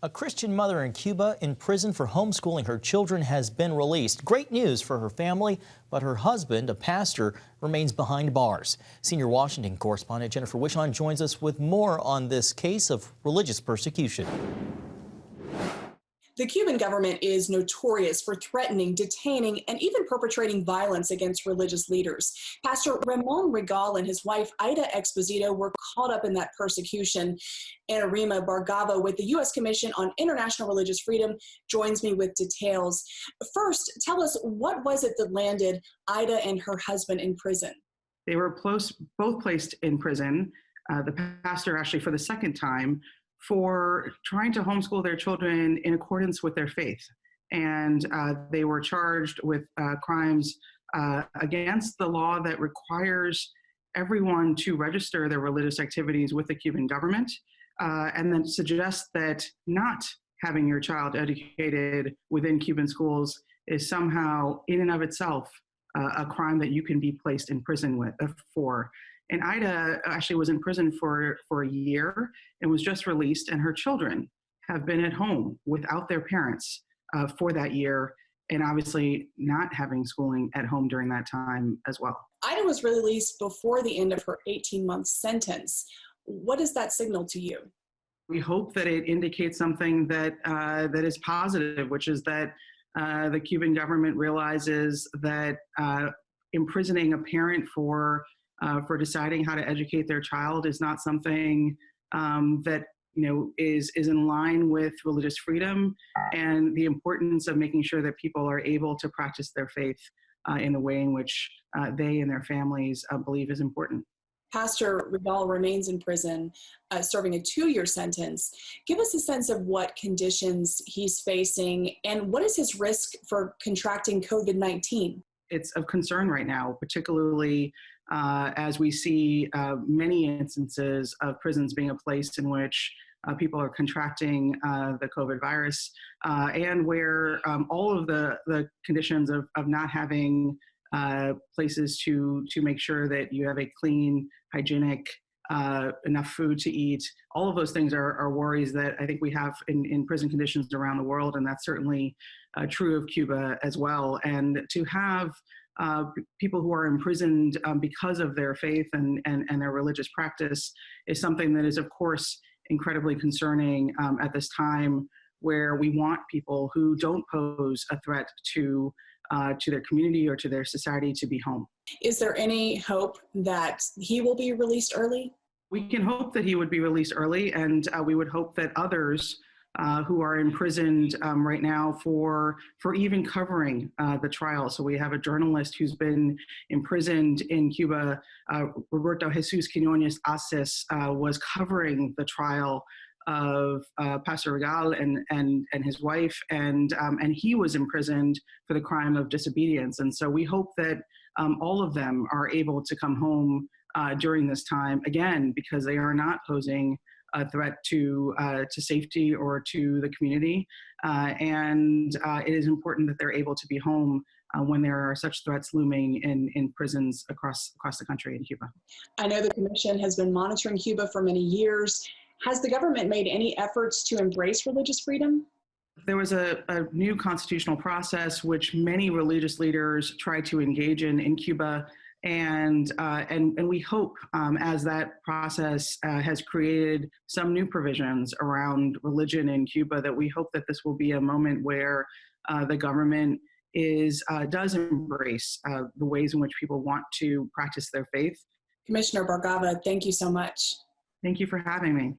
A Christian mother in Cuba in prison for homeschooling her children has been released. Great news for her family, but her husband, a pastor, remains behind bars. Senior Washington correspondent Jennifer Wishon joins us with more on this case of religious persecution. The Cuban government is notorious for threatening, detaining, and even perpetrating violence against religious leaders. Pastor Ramon Regal and his wife, Ida Exposito, were caught up in that persecution. Anarima Bargava with the U.S. Commission on International Religious Freedom joins me with details. First, tell us, what was it that landed Ida and her husband in prison? They were both placed in prison. The pastor actually for the second time, for trying to homeschool their children in accordance with their faith. And they were charged with crimes against the law that requires everyone to register their religious activities with the Cuban government, and then suggests that not having your child educated within Cuban schools is somehow in and of itself a crime that you can be placed in prison for. And Ida actually was in prison for a year and was just released, and her children have been at home without their parents for that year, and obviously not having schooling at home during that time as well. Ida was released before the end of her 18-month sentence. What does that signal to you? We hope that it indicates something that is positive, which is that the Cuban government realizes that imprisoning a parent for deciding how to educate their child is not something that is in line with religious freedom and the importance of making sure that people are able to practice their faith in the way in which they and their families believe is important. Pastor Regal remains in prison, serving a 2-year sentence. Give us a sense of what conditions he's facing and what is his risk for contracting COVID-19? It's of concern right now, particularly as we see many instances of prisons being a place in which people are contracting the COVID virus, and where all of the conditions of not having places to make sure that you have a clean, hygienic, enough food to eat, all of those things are worries that I think we have in prison conditions around the world, and that's certainly true of Cuba as well. And to have people who are imprisoned because of their faith and their religious practice is something that is, of course, incredibly concerning at this time, where we want people who don't pose a threat to their community or to their society to be home. Is there any hope that he will be released early? We can hope that he would be released early, and we would hope that others who are imprisoned right now for even covering the trial. So we have a journalist who's been imprisoned in Cuba, Roberto Jesus Quinones Asis, was covering the trial of Pastor Regal and his wife, and he was imprisoned for the crime of disobedience. And so we hope that all of them are able to come home during this time, again, because they are not posing a threat to safety or to the community. And it is important that they're able to be home when there are such threats looming in prisons across the country in Cuba. I know the Commission has been monitoring Cuba for many years. Has the government made any efforts to embrace religious freedom? There was a new constitutional process which many religious leaders tried to engage in Cuba. And we hope, as that process has created some new provisions around religion in Cuba, that we hope that this will be a moment where the government does embrace the ways in which people want to practice their faith. Commissioner Bargava, thank you so much. Thank you for having me.